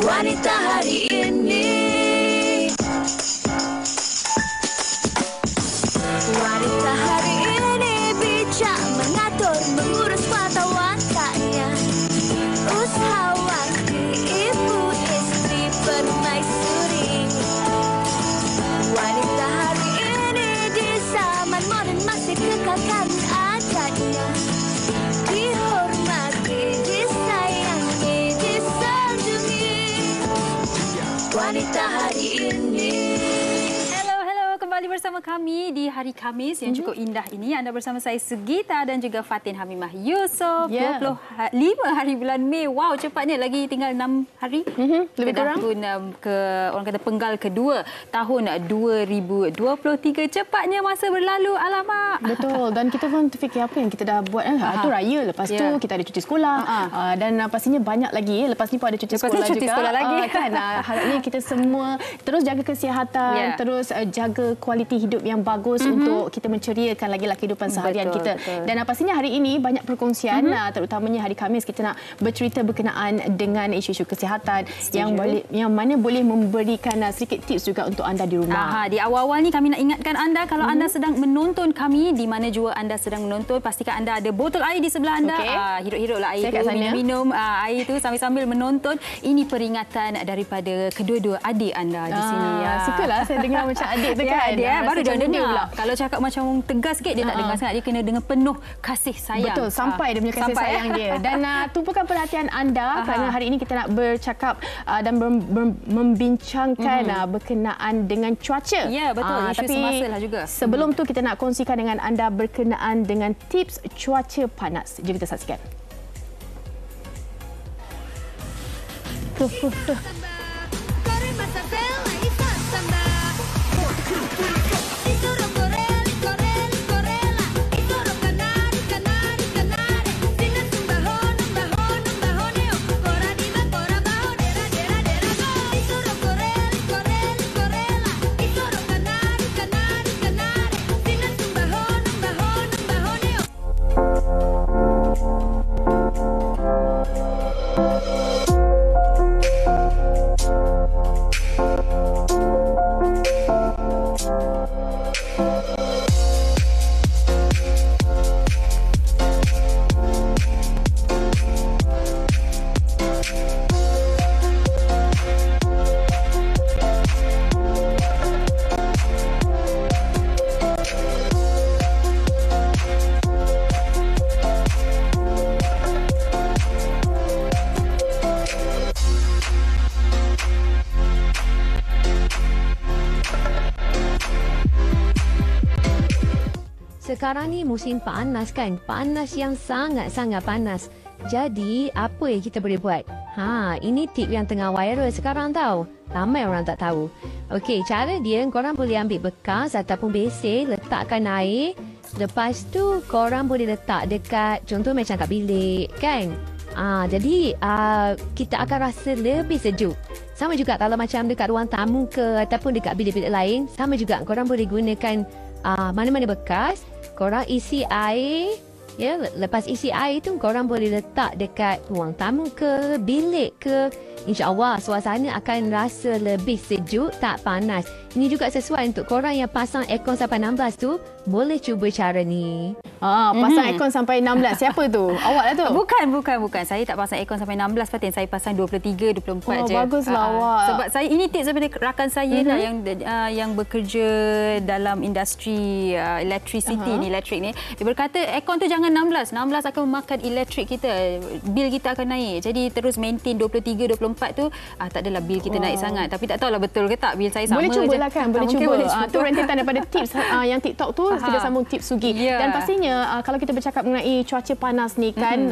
Wanita hari ini. Wanita hari ini bijak mengatur, mengurus mata wataknya. Usahawati, ibu, istri, permaisuri. Wanita hari ini di zaman modern masih kekalkan adatnya. Dihormati, disayangi, disanjungi. Wanita hari ini. Kembali bersama kami di hari Khamis yang cukup indah ini. Anda bersama saya Sugita dan juga Fatin Hamimah Yusof. 25 hari bulan Mei. Wow, cepatnya, lagi tinggal 6 hari. Lebih kurang. Tahun ke orang kata penggal kedua tahun 2023. Cepatnya masa berlalu, alamak. Betul, dan kita pun terfikir apa yang kita dah buat. Itu raya, lepas tu kita ada cuti sekolah. Dan pastinya banyak lagi. Lepas ni pun ada cuti sekolah cuti juga. Sekolah lagi. Kan? Harapnya kita semua terus jaga kesihatan, terus jaga kualiti hidup yang bagus untuk kita menceriakan lagi kehidupan seharian kita. Betul. Dan pastinya hari ini banyak perkongsian, terutamanya hari Khamis kita nak bercerita berkenaan dengan isu-isu kesihatan yang mana boleh memberikan sedikit tips juga untuk anda di rumah. Di awal-awal ni kami nak ingatkan anda, kalau anda sedang menonton kami, di mana jua anda sedang menonton, pastikan anda ada botol air di sebelah anda. Hirup-hiruplah air itu, minum air itu sambil-sambil menonton. Ini peringatan daripada kedua-dua adik anda di sini. Sukalah saya dengar macam adik tu kan. Baru dia dengar. Kalau cakap macam tegas sikit, dia tak dengar sangat. Dia kena dengan penuh kasih sayang. Betul, sampai dia punya kasih sayang dia. Dan tumpukan perhatian anda kerana hari ini kita nak bercakap dan membincangkan berkenaan dengan cuaca. Ya, betul. Isu Tapi semasa lah juga. Sebelum tu kita nak kongsikan dengan anda berkenaan dengan tips cuaca panas. Jom kita saksikan. Sekarang ni musim panas kan? Panas yang sangat-sangat panas. Jadi, apa yang kita boleh buat? Ini tip yang tengah viral sekarang tau. Ramai orang tak tahu. Okey, cara dia, korang boleh ambil bekas ataupun besen, letakkan air. Lepas tu, korang boleh letak dekat, contoh macam kat bilik, kan? Jadi, kita akan rasa lebih sejuk. Sama juga kalau macam dekat ruang tamu ke ataupun dekat bilik-bilik lain. Sama juga, korang boleh gunakan mana-mana bekas. Korang isi air. Ya, lepas isi air tu korang boleh letak dekat ruang tamu ke, bilik ke. InsyaAllah suasana akan rasa lebih sejuk, tak panas. Ini juga sesuai untuk korang yang pasang aircon sampai 16 tu. Boleh cuba cara ni. Pasang aircon sampai 16. Siapa tu? Awak lah tu? Bukan. Saya tak pasang aircon sampai 16, Fatin. Saya pasang 23, 24 je. Baguslah awak. Sebab saya, ini tips daripada rakan saya lah yang bekerja dalam industri electricity ni, elektrik ni. Dia berkata aircon tu jangan 16. 16 akan memakan elektrik kita. Bil kita akan naik. Jadi terus maintain 23, 24 tu tak adalah bil kita naik sangat. Tapi tak tahulah betul ke tak, bil saya sama je. Boleh cubalah kan, boleh cuba. Itu rentetan daripada tips yang TikTok tu, kita sambung tips Sugi. Dan pastinya kalau kita bercakap mengenai cuaca panas ni kan,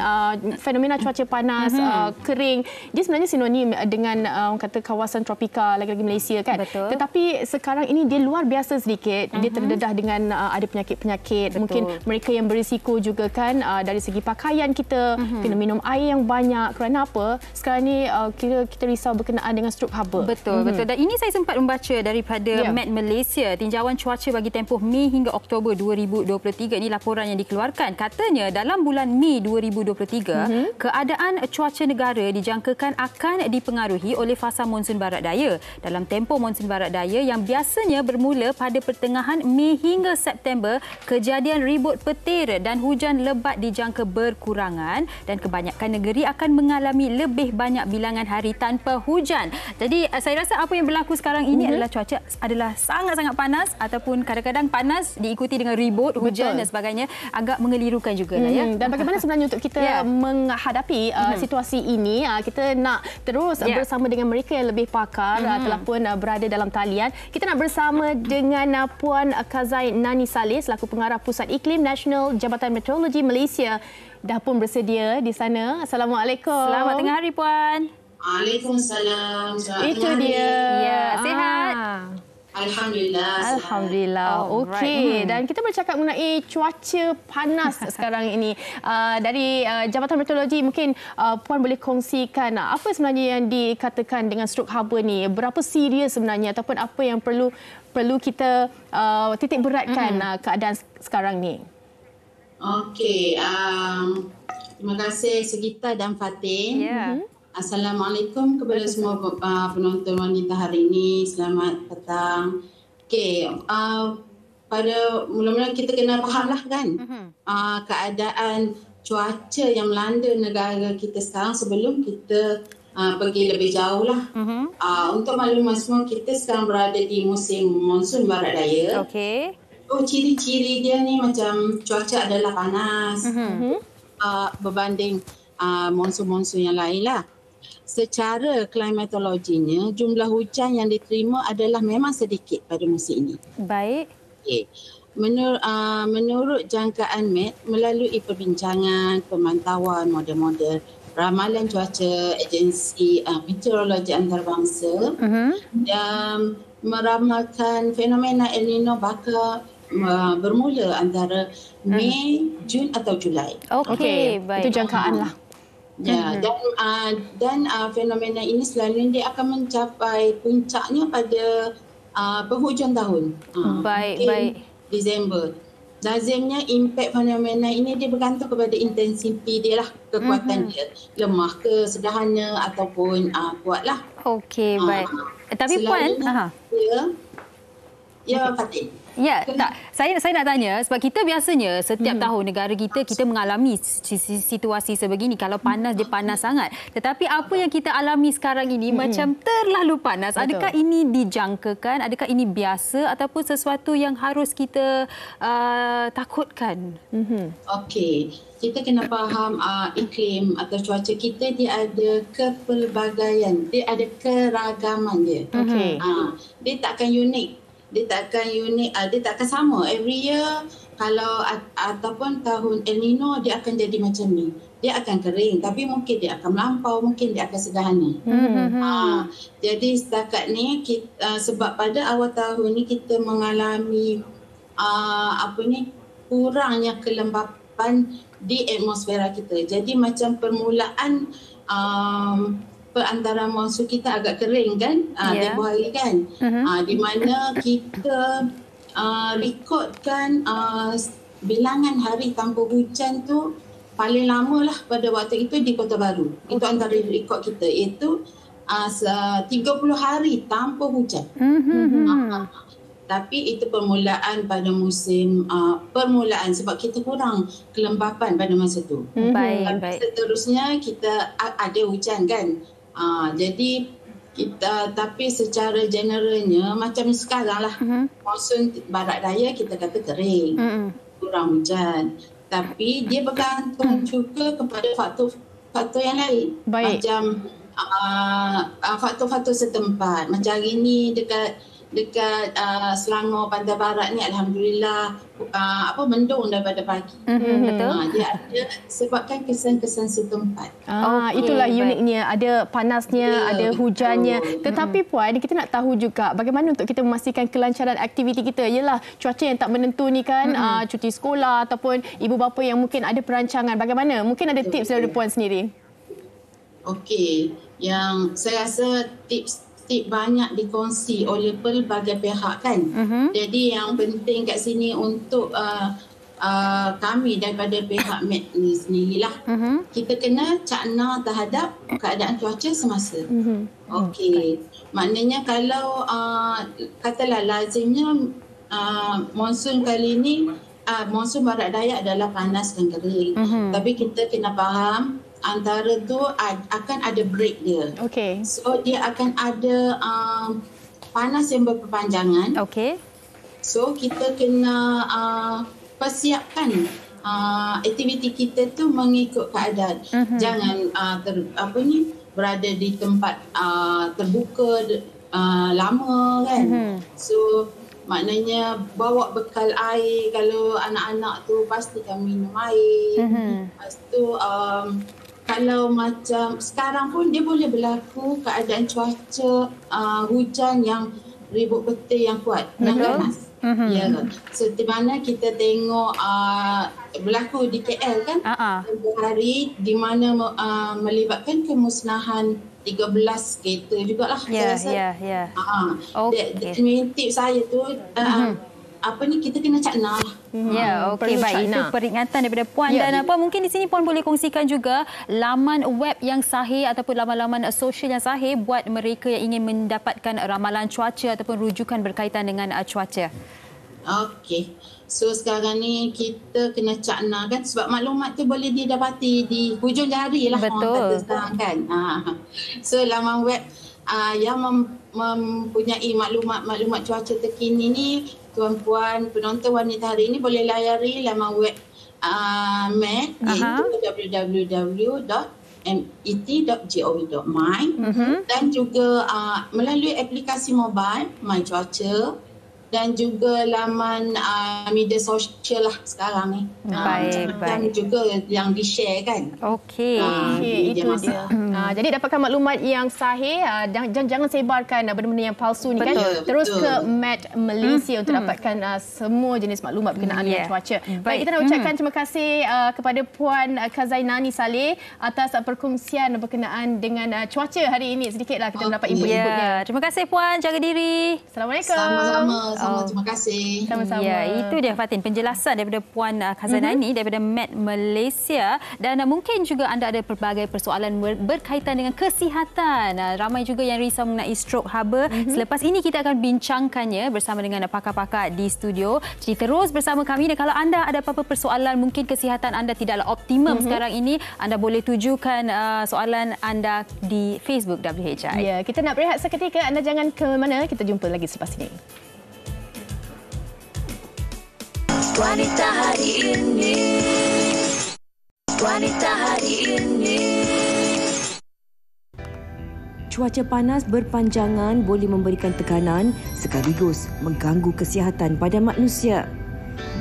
fenomena cuaca panas, kering, dia sebenarnya sinonim dengan orang kata kawasan tropika lagi-lagi Malaysia kan. Betul. Tetapi sekarang ini dia luar biasa sedikit. Dia terdedah dengan ada penyakit-penyakit. Mungkin mereka yang berisiko juga kan, dari segi pakaian kita, kena minum air yang banyak. Kerana apa? Sekarang ni kita risau berkenaan dengan strok haba. Betul. Dan ini saya sempat membaca daripada Met Malaysia, tinjauan cuaca bagi tempoh Mei hingga Oktober Oktober 2023. Ini laporan yang dikeluarkan. Katanya dalam bulan Mei 2023, keadaan cuaca negara dijangkakan akan dipengaruhi oleh fasa monsun barat daya. Dalam tempoh monsun barat daya yang biasanya bermula pada pertengahan Mei hingga September, kejadian ribut petir dan hujan lebat dijangka berkurangan dan kebanyakan negeri akan mengalami lebih banyak bilangan hari tanpa hujan. Jadi saya rasa apa yang berlaku sekarang ini adalah cuaca adalah sangat-sangat panas ataupun kadang-kadang panas diikuti dengan ribut, hujan dan sebagainya. Agak mengelirukan juga lah ya. Dan bagaimana sebenarnya untuk kita menghadapi situasi ini? Kita nak terus bersama dengan mereka yang lebih pakar telah pun berada dalam talian. Kita nak bersama dengan Puan Kazai Nani Saleh selaku pengarah Pusat Iklim Nasional Jabatan Meteorologi Malaysia. Dah pun bersedia di sana. Assalamualaikum. Selamat tengah hari, Puan. Waalaikumsalam. Itu dia. Ya, sihat? Alhamdulillah. Alhamdulillah. Okey. Dan kita bercakap mengenai cuaca panas sekarang ini. Dari Jabatan Meteorologi, mungkin Puan boleh kongsikan apa sebenarnya yang dikatakan dengan stroke haba ni? Berapa serius sebenarnya ataupun apa yang perlu kita titik beratkan keadaan sekarang ni? Okey. Terima kasih Segita dan Fatin. Assalamualaikum kepada semua penonton wanita hari ini. Selamat petang. Okey, pada mula-mula kita kena fahamlah kan keadaan cuaca yang melanda negara kita sekarang sebelum kita pergi lebih jauh lah. Untuk makluman semua, kita sekarang berada di musim monsun barat daya. Okey. Ciri-ciri dia ni macam cuaca adalah panas berbanding monsun-monsun yang lain lah. Secara klimatologinya, jumlah hujan yang diterima adalah memang sedikit pada musim ini. Baik. Okay. Menurut jangkaan MET, melalui perbincangan, pemantauan model-model ramalan cuaca agensi meteorologi antarabangsa dan meramalkan fenomena El Nino bakal bermula antara Mei, Jun atau Julai. Okey, baik. Itu jangkaan lah. Ya, dan fenomena ini selalunya dia akan mencapai puncaknya pada penghujung tahun. Baik. Disember. Lazimnya impak fenomena ini dia bergantung kepada intensiti dia lah, kekuatan dia. Lemah ke, sederhana ataupun kuat lah. Okey, baik. Tapi Puan, Fatin. Ya, tak. Saya nak tanya sebab kita biasanya setiap tahun negara kita mengalami situasi sebegini. Kalau panas dia panas sangat. Tetapi apa yang kita alami sekarang ini macam terlalu panas. Betul. Adakah ini dijangkakan? Adakah ini biasa ataupun sesuatu yang harus kita takutkan? Okey. Kita kena faham iklim atau cuaca kita dia ada kepelbagaian, dia ada keragaman dia. Dia takkan unik. Dia takkan sama. Every year kalau ataupun tahun El Nino dia akan jadi macam ni. Dia akan kering tapi mungkin dia akan melampau, mungkin dia akan sederhana. Jadi setakat ni sebab pada awal tahun ni kita mengalami kurangnya kelembapan di atmosfera kita. Jadi macam permulaan antara monsun kita agak kering kan, tempoh hari kan, di mana kita rekodkan bilangan hari tanpa hujan tu paling lama lah pada waktu itu di Kota Baru. Itu antara rekod kita, iaitu 30 hari tanpa hujan. Tapi itu permulaan pada musim permulaan sebab kita kurang kelembapan pada masa tu. Baik. Seterusnya kita ada hujan kan. Jadi kita, tapi secara generalnya macam sekarang lah, monsun barat daya kita kata kering, kurang hujan. Tapi dia bergantung juga kepada faktor yang lain. Macam faktor-faktor setempat. Macam hari ni dekat Selangor Pantai Barat ni alhamdulillah mendung daripada pagi. Betul. Dia ada sebabkan kesan-kesan setempat. Itulah uniknya, ada panasnya, ada hujannya. Tetapi Puan, kita nak tahu juga bagaimana untuk kita memastikan kelancaran aktiviti kita. Yalah, cuaca yang tak menentu ni kan, cuti sekolah ataupun ibu bapa yang mungkin ada perancangan. Bagaimana? Mungkin ada tips dari Puan sendiri. Okey, yang saya rasa tips tip banyak dikongsi oleh pelbagai pihak kan. Jadi yang penting kat sini untuk kami daripada pihak Met ni sendirilah. Kita kena cakna terhadap keadaan cuaca semasa. Okey. Maknanya kalau katalah lazimnya monsun kali ni monsun barat daya adalah panas dan kering. Tapi kita kena faham antara tu akan ada break dia. Okey. So dia akan ada panas yang berperpanjangan. Okey. So kita kena persiapkan aktiviti kita tu mengikut keadaan. Jangan berada di tempat terbuka lama kan. So maknanya bawa bekal air. Kalau anak-anak tu pastikan minum air. Lepas tu kalau macam sekarang pun dia boleh berlaku keadaan cuaca hujan yang ribut petir yang kuat dan panas. Ya. So di mana kita tengok berlaku di KL kan hari di mana melibatkan kemusnahan 13 kereta jugalah saya rasa. Tips saya tu kita kena cakna lah. Okey, baik. Itu peringatan daripada Puan. Dan mungkin di sini Puan boleh kongsikan juga laman web yang sahih ataupun laman-laman sosial yang sahih buat mereka yang ingin mendapatkan ramalan cuaca ataupun rujukan berkaitan dengan cuaca. Okey. So sekarang ni kita kena cakna kan sebab maklumat tu boleh didapati di hujung jari lah. Betul. Sekarang kan. So laman web yang mempunyai maklumat cuaca terkini ni, tuan-puan penonton wanita hari ini boleh layari laman web Met iaitu www.met.gov.my dan juga melalui aplikasi mobile My Cuaca dan juga laman media sosial lah sekarang ni. Baik. Dan juga yang di-share kan. Okey. Itu dia. Jadi dapatkan maklumat yang sahih. Jangan sebarkan benda-benda yang palsu ni kan. Terus ke Met Malaysia untuk dapatkan semua jenis maklumat berkenaan dengan cuaca. Baik, kita nak ucapkan terima kasih kepada Puan Khazainani Saleh atas perkongsian berkenaan dengan cuaca hari ini. Sedikitlah kita dapat input-inputnya. Terima kasih Puan, jaga diri. Assalamualaikum. Sama-sama, terima kasih. Sama-sama. Itu dia Fatin, penjelasan daripada Puan Khazainani daripada Met Malaysia. Dan mungkin juga anda ada pelbagai persoalan berkaitan dengan kesihatan. Ramai juga yang risau mengenai stroke haba. Selepas ini kita akan bincangkannya bersama dengan pakar-pakar di studio. Jadi terus bersama kami. Dan kalau anda ada apa-apa persoalan, mungkin kesihatan anda tidaklah optimum sekarang ini, anda boleh tujukan soalan anda di Facebook WHI. Ya, kita nak berehat seketika. Anda jangan ke mana. Kita jumpa lagi selepas ini. Wanita hari ini. Wanita hari ini. Cuaca panas berpanjangan boleh memberikan tekanan sekaligus mengganggu kesihatan pada manusia.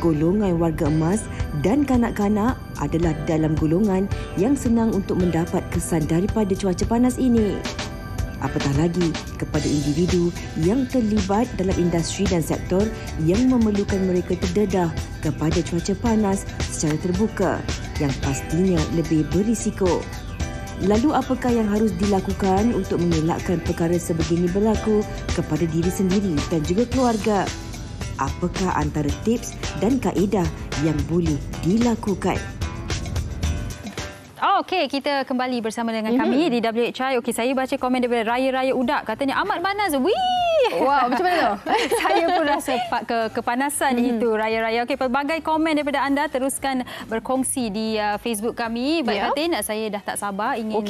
Golongan warga emas dan kanak-kanak adalah dalam golongan yang senang untuk mendapat kesan daripada cuaca panas ini. Apatah lagi kepada individu yang terlibat dalam industri dan sektor yang memerlukan mereka terdedah kepada cuaca panas secara terbuka yang pastinya lebih berisiko. Lalu apakah yang harus dilakukan untuk mengelakkan perkara sebegini berlaku kepada diri sendiri dan juga keluarga? Apakah antara tips dan kaedah yang boleh dilakukan? Okey, kita kembali bersama dengan kami di WHI. Okey, saya baca komen daripada Raya-Raya Udak. Katanya amat panas. Wih! Wow, macam mana tu? Saya pun rasa kepanasan itu, Raya-Raya. Okey, pelbagai komen daripada anda teruskan berkongsi di Facebook kami. Baik, Fatin, saya dah tak sabar ingin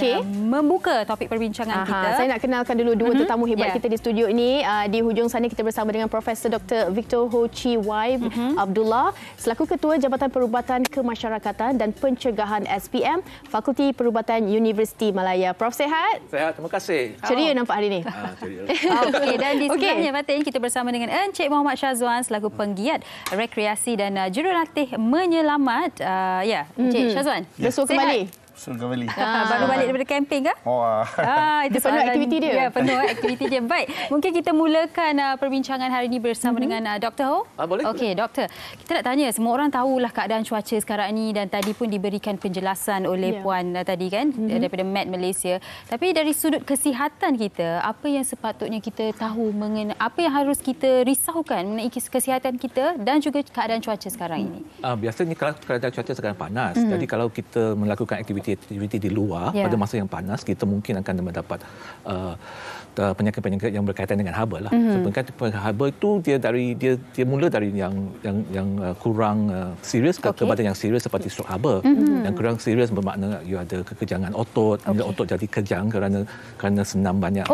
membuka topik perbincangan kita. Saya nak kenalkan dulu dua tetamu hebat kita di studio ini. Di hujung sana kita bersama dengan Profesor Dr. Victor Ho Chi Wai Abdullah selaku Ketua Jabatan Perubatan Kemasyarakatan dan Pencegahan SPM Fakulti Perubatan Universiti Malaya. Prof, sehat? Sehat, terima kasih. Ceria nampak hari ini. Ceria. Okey, dan di sebelahnya Fatin, kita bersama dengan Encik Muhammad Syazwan selaku penggiat rekreasi dan jurulatih menyelamat. Encik Syazwan. Bersua kembali. Surga Bali. Baru balik daripada camping ke? Dia Itu penuh aktiviti dia. Ya, penuh aktiviti dia. Baik, mungkin kita mulakan perbincangan hari ini bersama dengan Dr. Ho. Boleh. Okey, doktor. Kita nak tanya, semua orang tahulah keadaan cuaca sekarang ini dan tadi pun diberikan penjelasan oleh Puan tadi kan daripada Met Malaysia. Tapi dari sudut kesihatan kita, apa yang sepatutnya kita tahu mengenai apa yang harus kita risaukan mengenai kesihatan kita dan juga keadaan cuaca sekarang ini? Biasanya kalau keadaan cuaca sekarang panas, jadi kalau kita melakukan aktiviti di luar pada masa yang panas, kita mungkin akan mendapat penyakit-penyakit yang berkaitan dengan haba lah. Sebenarnya haba itu dia mula dari yang kurang serius kepada yang serius seperti stroke haba. Yang kurang serius bermakna you ada kekejangan otot, otot jadi kejang kerana senam banyak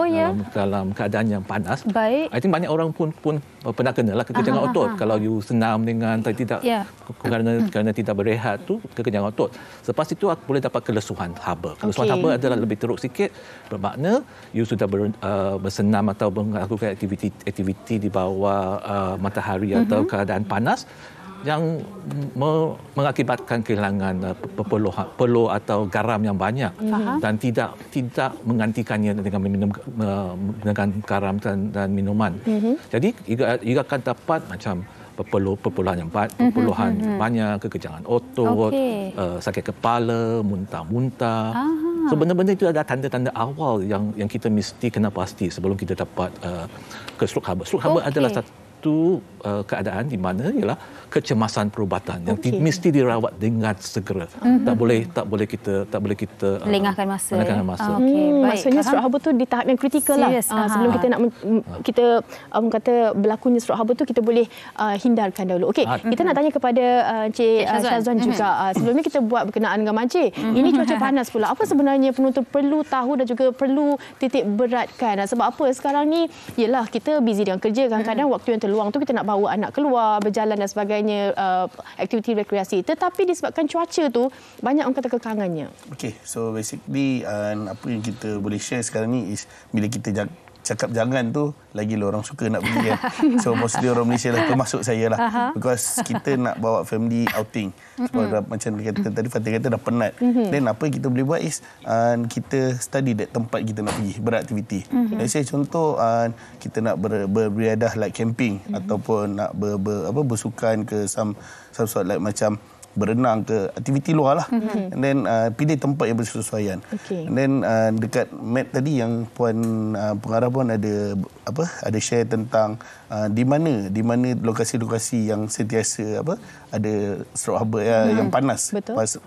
dalam keadaan yang panas. Baik. I think banyak orang pun pernah kenalah kekejangan otot kalau you senam dengan tidak kerana tidak berehat tu kekejangan otot. Selepas itu boleh dapat kelesuhan haba. Kelesuhan haba adalah lebih teruk sikit, bermakna you sudah bersenam atau melakukan aktiviti di bawah matahari atau keadaan panas yang mengakibatkan kehilangan peluh atau garam yang banyak dan tidak menggantikannya dengan minum dengan garam dan minuman. Jadi ia akan dapat macam perpuluhan banyak, kekejangan otot, sakit kepala, muntah-muntah. So benda-benda itu adalah tanda-tanda awal yang kita mesti kena pasti sebelum kita dapat ke stroke haba. Stroke haba adalah satu keadaan di mana ialah kecemasan perubatan yang mesti dirawat dengan segera. Tak boleh kita lengahkan masa. Maksudnya stroke haba tu di tahap yang kritikal lah. Sebelum kita nak kata berlakunya stroke haba tu kita boleh hindarkan dahulu. Okey, kita nak tanya kepada Encik Syazwan juga. Sebelumnya kita buat berkenaan dengan Makcik. Ini cuaca panas pula. Apa sebenarnya penonton perlu tahu dan juga perlu titik beratkan? Sebab apa sekarang ni ialah kita busy dengan kerja, kadang-kadang waktu yang terluang tu kita nak bawa anak keluar, berjalan dan sebagainya, aktiviti rekreasi. Tetapi disebabkan cuaca tu banyak orang kata kekangannya. Okay, so basically apa yang kita boleh share sekarang ni is bila kita cakap jangan tu lagi orang suka nak pergi kan. So mostly orang Malaysia lah, termasuk saya lah. Because kita nak bawa family outing. Sebab macam dia kata tadi, Fatih kata dah penat. Then apa yang kita boleh buat is kita study that tempat kita nak pergi, beraktiviti. Let's say contoh kita nak beriadah like camping ataupun nak bersukan ke some sort like macam berenang ke aktiviti luar lah. And then pilih tempat yang bersesuaian. And then dekat Met tadi yang pengarah pun ada share tentang di mana lokasi-lokasi yang sentiasa ada stroke haba yang panas,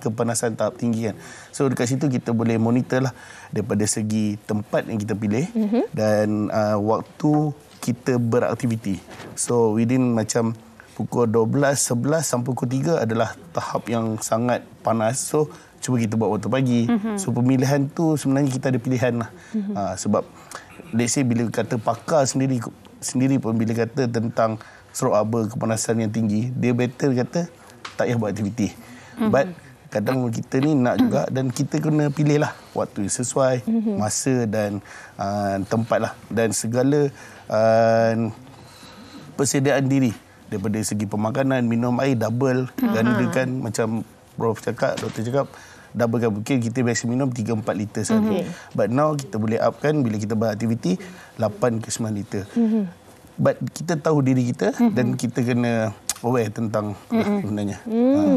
kepanasan tahap tinggi kan. So dekat situ kita boleh monitor lah daripada segi tempat yang kita pilih dan waktu kita beraktiviti. So within macam pukul 12, 11 sampai pukul 3 adalah tahap yang sangat panas. So, cuba kita buat waktu pagi. So, pemilihan tu sebenarnya kita ada pilihan lah. Sebab, let's say bila kata pakar sendiri pun bila kata tentang stroke haba, kepanasan yang tinggi, dia better kata tak payah buat aktiviti. But, kadang kita ni nak juga dan kita kena pilih lah waktu yang sesuai, masa dan tempat lah. Dan segala persediaan diri. Daripada segi pemakanan, minum air double, gandakan macam doktor cakap doublekan. Mungkin kita biasa minum 3-4 liter sehari. But now kita boleh upkan bila kita beraktiviti 8 ke 9 liter. But kita tahu diri kita dan kita kena aware tentang sebenarnya.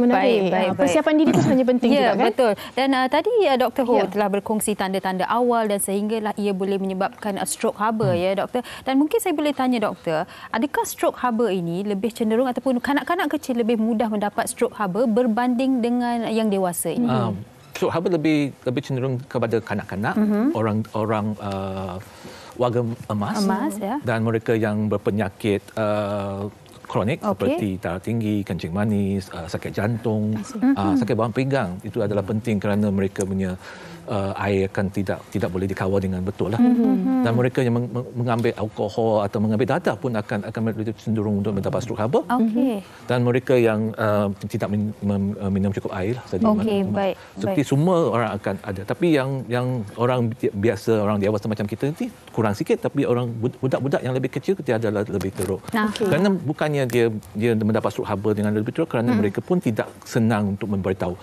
Baik. Persiapan diri itu sebenarnya penting juga kan? Betul. Dan tadi Dr. Ho telah berkongsi tanda-tanda awal dan sehinggalah ia boleh menyebabkan stroke haba ya doktor. Dan mungkin saya boleh tanya doktor, adakah stroke haba ini lebih cenderung ataupun kanak-kanak kecil lebih mudah mendapat stroke haba berbanding dengan yang dewasa ini? Stroke haba lebih cenderung kepada kanak-kanak, orang warga emas dan mereka yang berpenyakit kronik seperti darah tinggi, kencing manis, sakit jantung, sakit bawang pinggang. Itu adalah penting kerana mereka punya air akan tidak boleh dikawal dengan betul lah. Dan mereka yang mengambil alkohol atau mengambil dadah pun akan cenderung untuk mendapat stroke haba. Dan mereka yang tidak minum cukup air lah. Baik. Seperti semua orang akan ada. Tapi yang orang biasa, orang dewasa macam kita nanti kurang sikit, tapi orang budak-budak yang lebih kecil dia adalah lebih teruk. Kerana bukannya dia mendapat stroke haba dengan lebih teruk kerana mereka pun tidak senang untuk memberitahu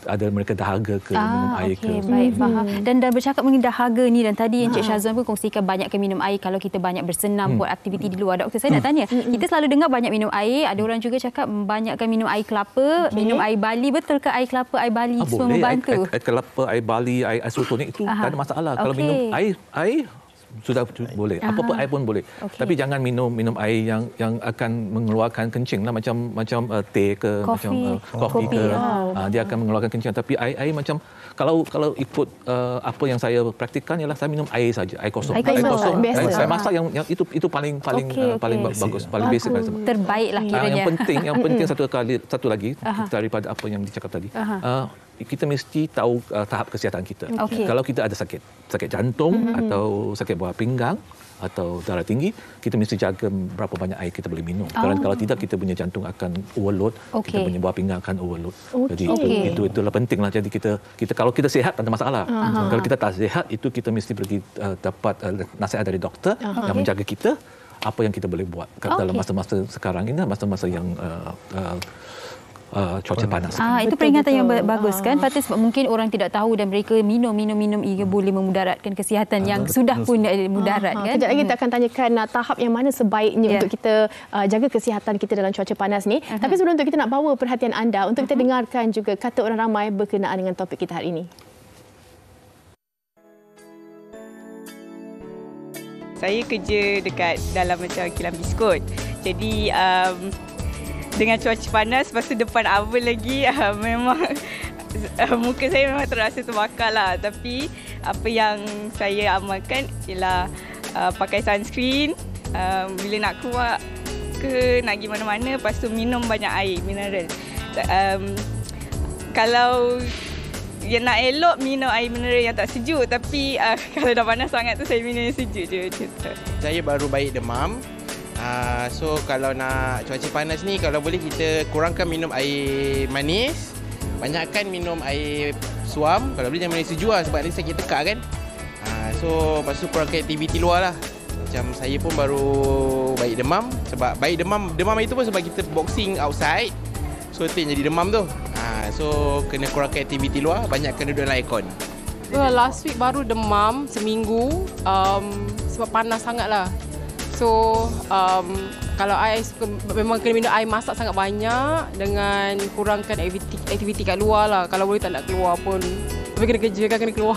ada mereka dahaga ke minum air ke. Baik, faham. Dan bercakap mengenai dahaga ni, dan tadi Encik Syazwan pun kongsikan banyakkan minum air kalau kita banyak bersenam, buat aktiviti di luar. Doktor, saya nak tanya, kita selalu dengar banyak minum air, ada orang juga cakap banyakkan minum air kelapa, minum air Bali. Betul ke air kelapa, air Bali semua membantu? Air kelapa, air Bali, air isotonik itu tak ada masalah. Kalau minum air sudah boleh. Apa-apa air pun boleh. Tapi jangan minum air yang akan mengeluarkan kencing lah, macam teh ke, macam kopi ke. Dia akan mengeluarkan kencing. Tapi air macam kalau ikut apa yang saya praktikkan ialah saya minum air saja, air kosong. Saya masak yang itu paling bagus, paling basic. Terbaiklah kiranya. Yang penting satu lagi daripada apa yang dicakap tadi. Kita mesti tahu tahap kesihatan kita. Kalau kita ada sakit jantung atau sakit buah pinggang atau darah tinggi, kita mesti jaga berapa banyak air kita boleh minum. Kalau tidak, kita punya jantung akan overload, kita punya buah pinggang akan overload. Jadi itulah pentinglah. Jadi kita kalau kita sihat tak ada masalah. Kalau kita tak sihat, itu kita mesti pergi dapat nasihat dari doktor yang menjaga kita, apa yang kita boleh buat dalam masa-masa sekarang ini, masa-masa yang cuaca panas. Itu peringatan yang bagus kan, Fatih, sebab mungkin orang tidak tahu dan mereka minum ia boleh memudaratkan kesihatan yang sudah pun mudarat kan. Kejap lagi kita akan tanyakan tahap yang mana sebaiknya untuk kita jaga kesihatan kita dalam cuaca panas ni. Tapi sebelum itu kita nak bawa perhatian anda untuk kita dengarkan juga kata orang ramai berkenaan dengan topik kita hari ini. Saya kerja dekat dalam macam kilang biskut. Jadi dengan cuaca panas, lepas tu depan oven lagi, memang muka saya memang terasa terbakar lah. Tapi apa yang saya amalkan ialah pakai sunscreen bila nak keluar ke, nak pergi mana-mana, lepas tu minum banyak air mineral. Kalau yang nak elok, minum air mineral yang tak sejuk. Tapi kalau dah panas sangat tu, saya minum yang sejuk je. Saya baru baik demam. So kalau nak cuaca panas ni, kalau boleh kita kurangkan minum air manis, banyakkan minum air suam. Kalau boleh jangan air sejuk lah, sebab nanti sakit tekak kan. So lepas tu kurangkan aktiviti luar lah. Macam saya pun baru baik demam. Sebab baik demam itu pun sebab kita boxing outside, so itu yang jadi demam tu. So kena kurangkan aktiviti luar, banyakkan duduk dalam aircon. Last week baru demam seminggu, sebab panas sangat lah. So, kalau I memang kena minum air masak sangat banyak dengan kurangkan aktiviti kat luar lah. Kalau boleh tak nak keluar pun. Tapi kena kerja kan, kena keluar.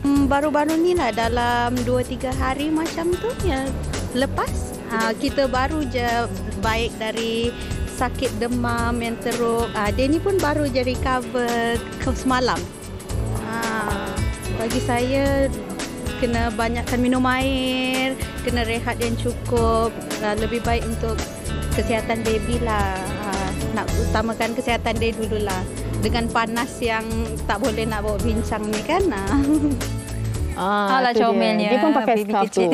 Baru-baru ni lah, dalam 2-3 hari macam tu ya, lepas. Kita baru je baik dari sakit demam yang teruk. Dia ni pun baru je recover semalam. Bagi saya, kena banyakkan minum air, kena rehat yang cukup, lebih baik untuk kesihatan baby lah. Nak utamakan kesihatan dia dululah. Dengan panas yang tak boleh nak bawa bincang ni kan. Alah comelnya. Dia pun pakai scarf tu.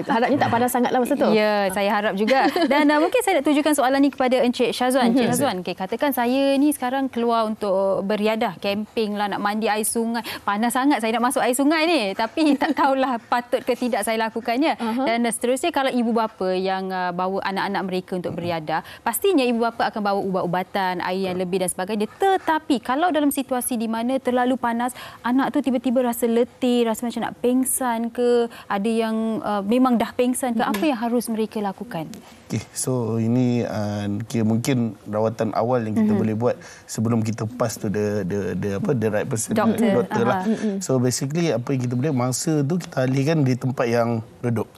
Harapnya tak panas sangat lah masa tu. Ya, saya harap juga. Dan mungkin saya nak tujukan soalan ni kepada Encik Syazwan. Encik Syazwan, katakan saya ni sekarang keluar untuk beriadah, camping lah, nak mandi air sungai. Panas sangat saya nak masuk air sungai ni. Tapi tak tahulah patut ke tidak saya lakukannya. Dan seterusnya, kalau ibu bapa yang bawa anak-anak mereka untuk beriadah, pastinya ibu bapa akan bawa ubat-ubatan, air yang lebih dan sebagainya. Tetapi kalau dalam situasi di mana terlalu panas, anak tu tiba-tiba rasa letih, rasa macam nak pengsan ke, ada yang memang dah pengsan ke, apa yang harus mereka lakukan? Okay, so ini mungkin rawatan awal yang kita boleh buat sebelum kita pass to the right person, doktor lah. So basically apa yang kita boleh, mangsa tu kita alihkan di tempat yang redup,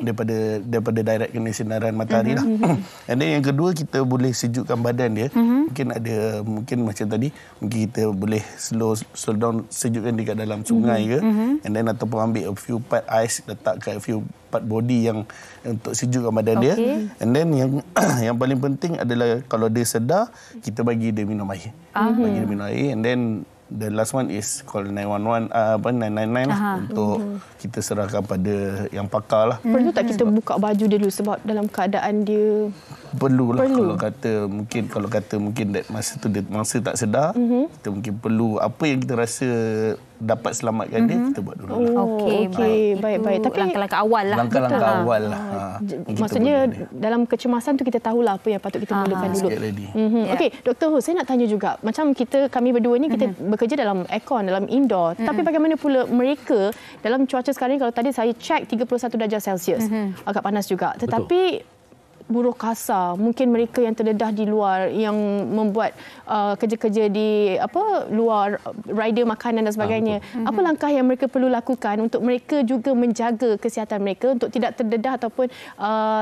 daripada direct kena sinaran matahari lah. And then yang kedua, kita boleh sejukkan badan dia. Mungkin macam tadi, mungkin kita boleh slow down, sejukkan dekat dalam sungai ke, and then ataupun ambil a few part ice, letak kat a few part body yang untuk sejukkan badan dia. And then yang paling penting adalah kalau dia sedar, kita bagi dia minum air. Bagi dia minum air, and then the last one is call 911, 999 lah, untuk kita serahkan pada yang pakar lah. Perlu tak kita buka baju dia dulu sebab dalam keadaan dia perlulah kalau kata mungkin masa tu dia masa tak sedar, kita mungkin perlu apa yang kita rasa dapat selamatkan dia, kita buat dulu. Okey, baik. Tapi langkah-langkah awal lah. Langkah awal lah. Maksudnya dalam kecemasan tu kita tahulah apa yang patut kita mulakan dulu. Okey, Dr. Hu, saya nak tanya juga. Macam kami berdua ni kita bekerja dalam aircon, dalam indoor. Tapi bagaimana pula mereka dalam cuaca sekarang, kalau tadi saya cek 31 darjah Celsius. Agak panas juga. Tetapi buruh kasar, mungkin mereka yang terdedah di luar, yang membuat kerja-kerja di luar, rider makanan dan sebagainya. Apa langkah yang mereka perlu lakukan untuk mereka juga menjaga kesihatan mereka untuk tidak terdedah ataupun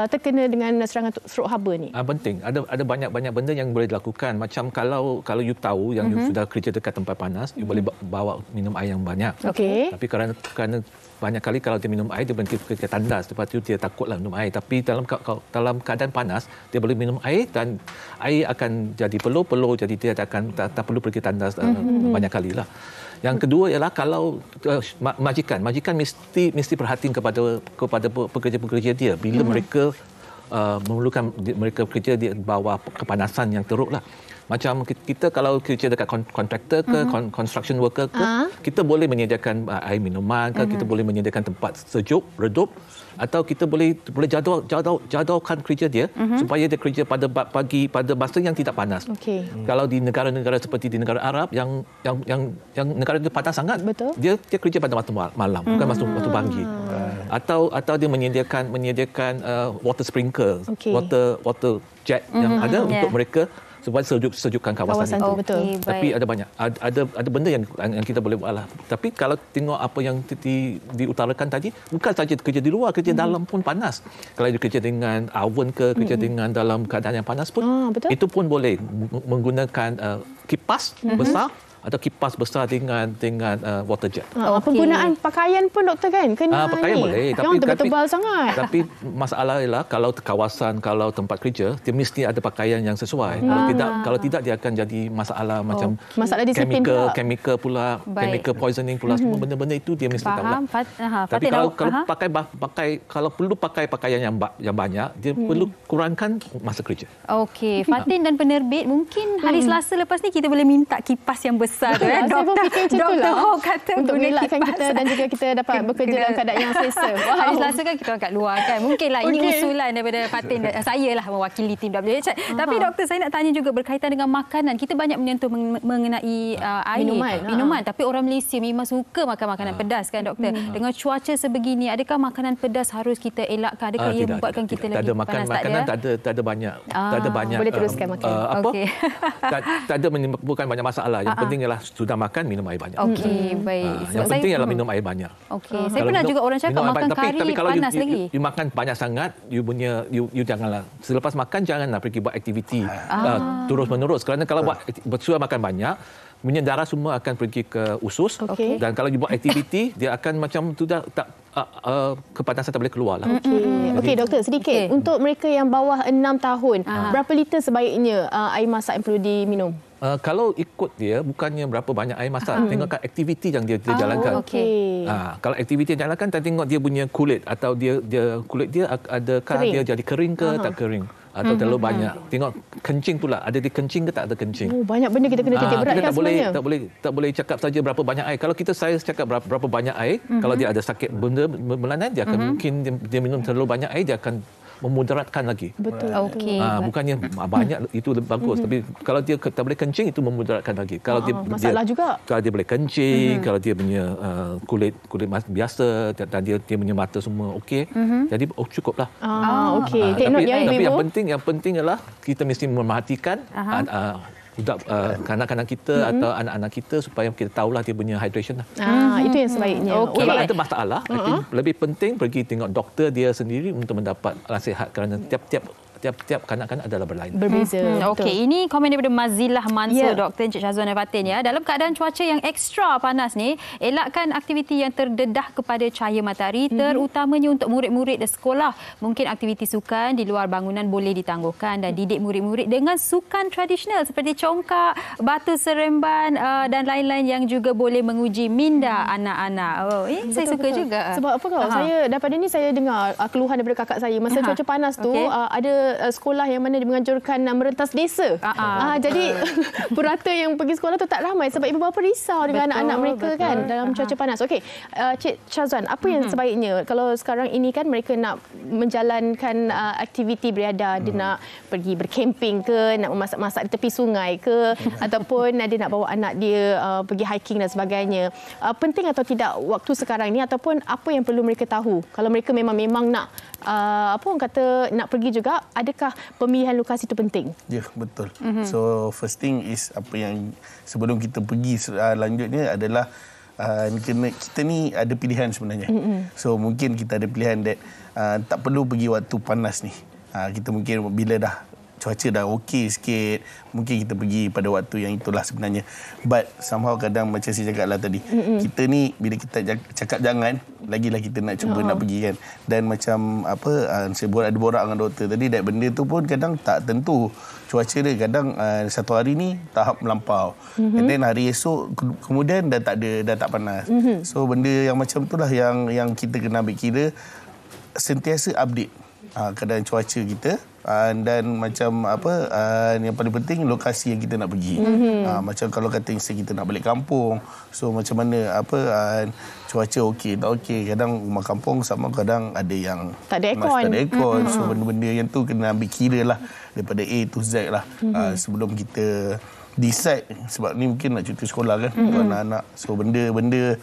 terkena dengan serangan stroke haba ni? Penting. Ada banyak benda yang boleh dilakukan. Macam kalau you tahu yang you sudah kerja dekat tempat panas, you boleh bawa minum air yang banyak. Tapi kerana banyak kali kalau dia minum air, dia berhenti kerja tandas. Lepas tu dia takutlah minum air. Tapi dalam keadaan panas, dia boleh minum air dan air akan jadi peluh, jadi dia tak perlu pergi tandas banyak kali lah. Yang kedua ialah kalau majikan mesti perhatian kepada pekerja-pekerja dia bila mereka memerlukan mereka bekerja di bawah kepanasan yang teruk lah. Macam kita kalau kerja dekat kontraktor ke construction worker ke, kita boleh menyediakan air minuman ke, kita boleh menyediakan tempat sejuk, redup, atau kita boleh jadualkan kerja dia supaya dia kerja pada pagi pada masa yang tidak panas. Kalau di negara-negara seperti di negara Arab yang negara itu panas sangat, dia kerja pada waktu malam, bukan waktu pagi. Atau dia menyediakan water sprinkler, water jet yang ada untuk mereka supaya sejukkan kawasan itu. Betul. Tapi ada banyak ada benda yang kita boleh buat lah. Tapi kalau tengok apa yang diutarakan tadi, bukan saja kerja di luar, kerja dalam pun panas. Kalau dia kerja dengan oven ke, kerja dengan dalam keadaan yang panas pun, itu pun boleh menggunakan kipas besar atau kipas besar dengan water jet. Penggunaan pakaian pun doktor kan kena pakaian boleh, tapi tebal sangat. Tapi masalah ialah kalau kawasan, kalau tempat kerja, dia mesti ada pakaian yang sesuai. Kalau tidak dia akan jadi masalah macam masalah disiplin chemical pula, chemical poisoning pula, semua benda-benda itu dia mesti tahu. Tapi kalau perlu pakai pakaian yang banyak, dia perlu kurangkan masa kerja. Okey, Fatin dan penerbit, mungkin hari Selasa lepas ni kita boleh minta kipas yang besar tu. Saya pun fikir macam tu lah. Kata untuk mengelakkan kita dan juga kita dapat bekerja dalam keadaan yang selesa. Hari Selasa kan kita orang kat luar kan. Mungkinlah ini usulan daripada Fatin. Saya lah mewakili tim WH. Tapi doktor, saya nak tanya juga berkaitan dengan makanan. Kita banyak menyentuh mengenai air, minuman. Tapi orang Malaysia memang suka makan makanan pedas kan doktor. Dengan cuaca sebegini, adakah makanan pedas harus kita elakkan? Adakah ia membuatkan kita lebih panas? Makanan tak ada banyak. Boleh teruskan makan. Tak ada menimbulkan banyak masalah. Yang penting ialah sudah makan, minum air banyak. Okey, baik. Yang penting ialah minum air banyak. Okey. Saya pernah juga orang cakap makan kari tapi kalau panas lagi. You makan banyak sangat, you janganlah. Selepas makan janganlah pergi buat aktiviti terus-menerus. Kerana kalau sudah makan banyak, minyak darah semua akan pergi ke usus. Dan kalau you buat aktiviti, dia akan macam tu kepanasan tak boleh keluar lah. Okey, doktor, sedikit. Untuk mereka yang bawah 6 tahun, berapa liter sebaiknya air masak yang perlu diminum? Kalau ikut dia, bukannya berapa banyak air masak. Tengokkan aktiviti yang dia jalankan. Kalau aktiviti yang jalankan, tengok dia punya kulit. Atau kulit dia adakah dia jadi kering ke tak kering. Atau terlalu banyak. Tengok kencing pula. Ada dia kencing ke tak ada kencing. Banyak benda kita kena titik berat kita sebenarnya. Tak boleh cakap saja berapa banyak air. Kalau saya cakap berapa banyak air, kalau dia ada sakit benda berlain, dia akan mungkin dia minum terlalu banyak air, dia akan memudaratkan lagi. Betul. Bukannya banyak itu bagus, tapi kalau dia tak boleh kencing itu memudaratkan lagi. Kalau masalah juga. Kalau dia boleh kencing, kalau dia punya kulit biasa dan dia punya mata semua okey, jadi cukuplah. Tapi yang penting ialah kita mesti memerhatikan kanak-kanak kita atau anak-anak kita supaya kita tahulah dia punya hydration lah. Itu yang sebaiknya. Kalau ada masalah, lebih penting pergi tengok doktor dia sendiri untuk mendapat nasihat kerana tiap kanak-kanak adalah berlain. Berbeza. Okey, ini komen daripada Mazilah Mansur, Dr. Encik Syazwan dan Fatin ya. Dalam keadaan cuaca yang ekstra panas ni, elakkan aktiviti yang terdedah kepada cahaya matahari, terutamanya untuk murid-murid di sekolah. Mungkin aktiviti sukan di luar bangunan boleh ditangguhkan dan didik murid-murid dengan sukan tradisional seperti congkak, batu seremban dan lain-lain yang juga boleh menguji minda anak-anak. Saya suka juga. Sebab apa kau? Saya daripada ni saya dengar keluhan daripada kakak saya masa cuaca panas tu ada sekolah yang mana menganjurkan merentas desa. Jadi purata yang pergi sekolah tu tak ramai sebab ibu bapa risau dengan anak-anak mereka kan dalam cuaca panas. Okey, Cik Syazwan, apa yang sebaiknya kalau sekarang ini kan mereka nak menjalankan aktiviti beriadah, dia nak pergi berkemping ke, nak memasak-masak di tepi sungai ke, ataupun dia nak bawa anak dia pergi hiking dan sebagainya. Penting atau tidak waktu sekarang ni, ataupun apa yang perlu mereka tahu kalau mereka memang nak nak pergi juga, adakah pemilihan lokasi itu penting? Ya, betul. So first thing is apa yang sebelum kita pergi lanjutnya adalah kita ni ada pilihan sebenarnya. So mungkin kita ada pilihan that tak perlu pergi waktu panas ni. Kita mungkin bila dah cuaca dah okey sikit, mungkin kita pergi pada waktu yang itulah sebenarnya. But somehow kadang macam saya cakap lah tadi, kita ni bila kita cakap jangan, lagilah kita nak cuba nak pergi kan. Dan macam saya ada borak dengan doktor tadi, that benda tu pun kadang tak tentu. Cuaca dia kadang satu hari ni tahap melampau. And then hari esok kemudian dah tak panas. So benda yang macam itulah yang kita kena ambil kira, sentiasa update keadaan cuaca kita. Dan macam yang paling penting lokasi yang kita nak pergi. Macam kalau kata kita nak balik kampung, so macam mana cuaca okey tak okey, kadang rumah kampung sama kadang ada yang tak ada aircon. So benda-benda yang tu kena ambil kira lah daripada A to Z lah sebelum kita decide, sebab ni mungkin nak cuti sekolah kan untuk anak-anak. So benda-benda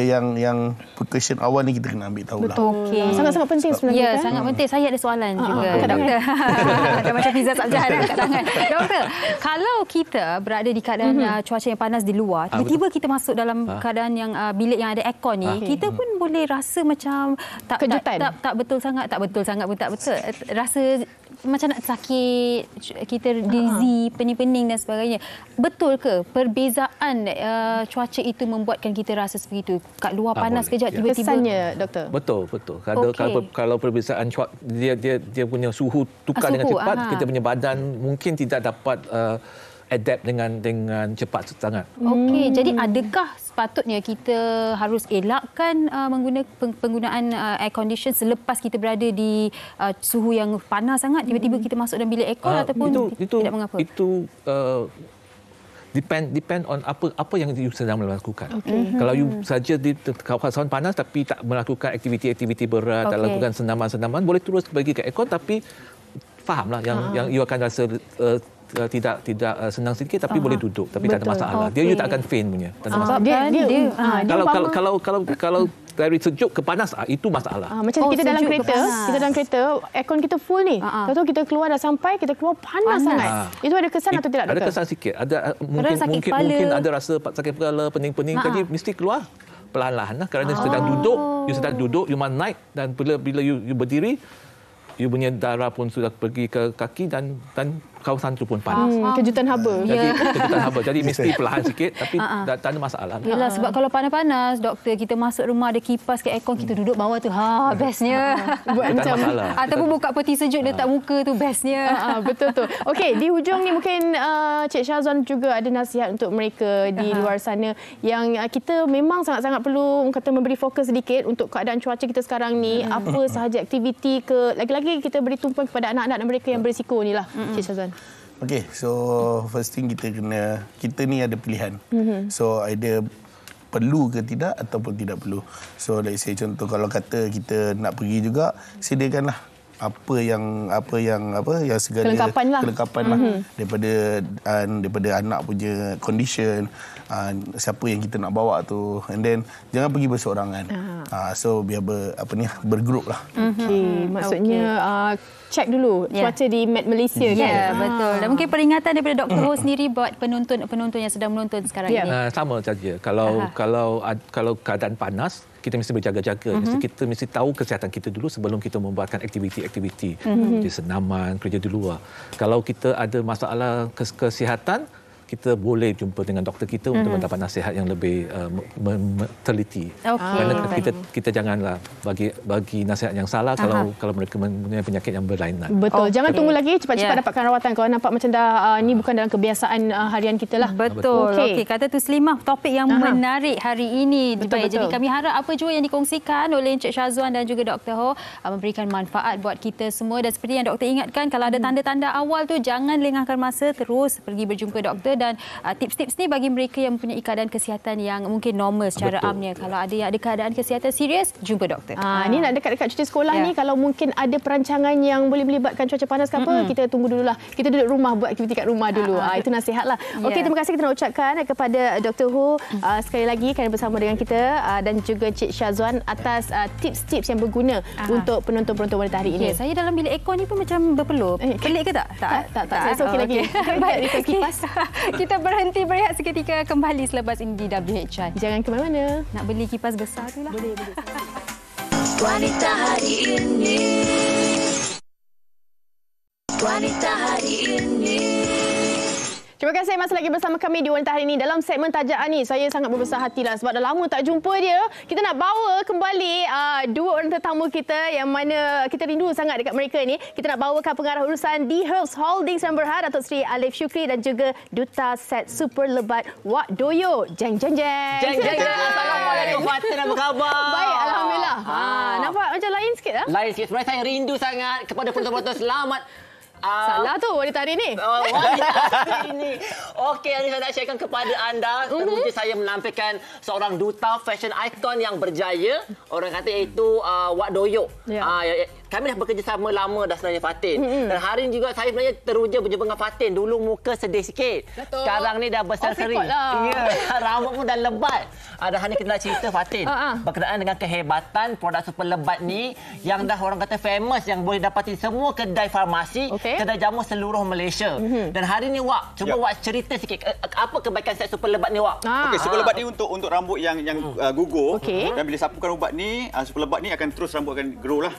yang precaution awal ni kita kena ambil tahu lah. Betul. Sangat-sangat penting sebenarnya. Ya, sangat penting. Saya ada soalan juga, Doktor. Ada macam Fiza Sabjah kat tangan. Doktor, kalau kita berada di keadaan cuaca yang panas di luar, tiba-tiba kita masuk dalam keadaan yang bilik yang ada aircon ni, kita pun boleh rasa macam tak betul sangat pun tak betul. Rasa macam nak sakit, kita dizzy, pening-pening dan sebagainya. Betul ke perbezaan cuaca itu membuatkan kita rasa seperti itu? Kat luar panas kejap tiba-tiba. Kesannya, Doktor. Betul. Kalau perbezaan cuaca, dia punya suhu tukar dengan cepat, kita punya badan mungkin tidak dapat adapt dengan cepat sangat. Okey, jadi adakah sepatutnya kita harus elakkan penggunaan air condition selepas kita berada di suhu yang panas sangat, tiba-tiba kita masuk dalam bilik aircon ataupun tidak mengapa? Itu depend on apa yang you sedang melakukan. Kalau you saja di kawasan panas tapi tak melakukan aktiviti-aktiviti berat, tak lakukan senaman-senaman, boleh terus pergi ke aircon, tapi fahamlah yang you akan rasa tidak senang sedikit, tapi boleh duduk, tapi tak ada masalah. Dia you tak akan faint punya. Kalau dari sejuk ke panas, itu masalah. Macam kita dalam kereta, aircon kita full ni. Lepas tu kita keluar dah sampai, kita keluar panas sangat. Itu ada kesan atau tidak, Doktor? Ada kesan sikit. Mungkin ada rasa sakit kepala, pening-pening. Jadi mesti keluar perlahan-lahan lah. Kerana you sedang duduk, you must naik, dan bila you berdiri, you punya darah pun sudah pergi ke kaki dan kawasan itu pun panas. Kejutan haba. Jadi mesti perlahan sikit, tapi tak ada masalah. Yalah, sebab kalau panas-panas, Doktor, kita masuk rumah ada kipas ke aircon, kita duduk bawah tu, bestnya. Buat macam ataupun buka peti sejuk letak muka tu, bestnya. Betul tu. Okey, di hujung ni mungkin Cik Syazwan juga ada nasihat untuk mereka di luar sana yang kita memang sangat-sangat perlu memberi fokus sedikit untuk keadaan cuaca kita sekarang ni. Apa sahaja aktiviti lagi-lagi kita beri tumpuan kepada anak-anak dan mereka yang berisiko ni lah, Cik Syazwan. Okey, so first thing kita ni ada pilihan. So either perlu ke tidak ataupun tidak perlu. So let's say contoh kalau kata kita nak pergi juga, sediakanlah apa yang segala kelengkapan lah daripada anak punya condition, siapa yang kita nak bawa tu, and then jangan pergi berseorangan. So biar bergroup lah. Maksudnya cek dulu cuaca di Met Malaysia kan? Ya, betul. Dan mungkin peringatan daripada Dr. Ho sendiri buat penonton yang sedang menonton sekarang ini. Sama saja. Kalau keadaan panas, kita mesti berjaga-jaga. Kita mesti tahu kesihatan kita dulu sebelum kita membuatkan aktiviti-aktiviti di senaman, kerja di luar. Kalau kita ada masalah kesihatan, kita boleh jumpa dengan doktor kita untuk mendapat nasihat yang lebih teliti. Kerana kita janganlah bagi nasihat yang salah kalau mereka mempunyai penyakit yang berlainan. Betul. Jangan tunggu lagi, cepat-cepat dapatkan rawatan kalau nampak macam dah ni bukan dalam kebiasaan harian kita lah. Betul. Okey, kata Tuslimah, topik yang menarik hari ini. Betul. Jadi kami harap apa jua yang dikongsikan oleh Encik Syazwan dan juga Dr. Ho memberikan manfaat buat kita semua. Dan seperti yang doktor ingatkan, kalau ada tanda-tanda awal tu jangan lengahkan masa, terus pergi berjumpa doktor. Dan tips-tips ni bagi mereka yang mempunyai keadaan kesihatan yang mungkin normal secara amnya. Kalau ada yang ada keadaan kesihatan serius, jumpa doktor. Ni nak dekat-dekat cuti sekolah ni, kalau mungkin ada perancangan yang boleh melibatkan cuaca panas ke apa, kita tunggu dululah. Kita duduk rumah, buat aktiviti kat rumah dulu. Itu nasihatlah. Okey, terima kasih kita nak ucapkan kepada Dr. Ho sekali lagi kerana bersama dengan kita dan juga Cik Syazwan atas tips-tips yang berguna untuk penonton-penonton wanita hari ini. Saya dalam bilik aircon ni pun macam berpeluh. Pelik ke tak? Tak. Saya okey lagi. Baik, kipas. Kita berhenti berehat seketika, kembali selepas ini di WHI. Jangan ke mana-mana. Nak beli kipas besar tu lah. Boleh. Wanita hari ini. Wanita hari ini. Terima kasih masih lagi bersama kami di Wanita Hari ini. Dalam segmen Tajaan ni, saya sangat berbesar hatilah sebab dah lama tak jumpa dia. Kita nak bawa kembali dua orang tetamu kita yang mana kita rindu sangat dekat mereka ni. Kita nak bawakan pengarah urusan The Herbs Holdings yang berhad, Datuk Seri Alif Shukri, dan juga Duta Set Super Lebat Wak Doyo. Jeng. Assalamualaikum Fatin, apa khabar? Baik, alhamdulillah. Nampak macam lain sikit lah. Lain sikit. Sebenarnya saya rindu sangat kepada penonton-penonton. Selamat. Salah tu wanita hari ni. Wanita hari ini. Okey, hari ini saya nak sharekan kepada anda. Teruja saya menampilkan seorang duta fashion icon yang berjaya. Orang kata iaitu Wak Doyo. Kami dah bekerjasama lama dah sebenarnya Fatin. Dan hari ini juga saya sebenarnya teruja berjumpa dengan Fatin. Dulu muka sedih sikit. Betul. Sekarang ni dah berseri-seri. Ya, rambut pun dah lebat. Dah hari kita nak cerita Fatin. Berkenaan dengan kehebatan produk super lebat ni yang dah orang kata famous, yang boleh dapati semua kedai farmasi, kedai jamu seluruh Malaysia. Dan hari ni Wak, cuba Wak cerita sikit apa kebaikan set super lebat ni Wak? Okey, super lebat ni untuk rambut yang gugur. Dan bila sapukan ubat ni, super lebat ni akan terus rambut akan grow lah.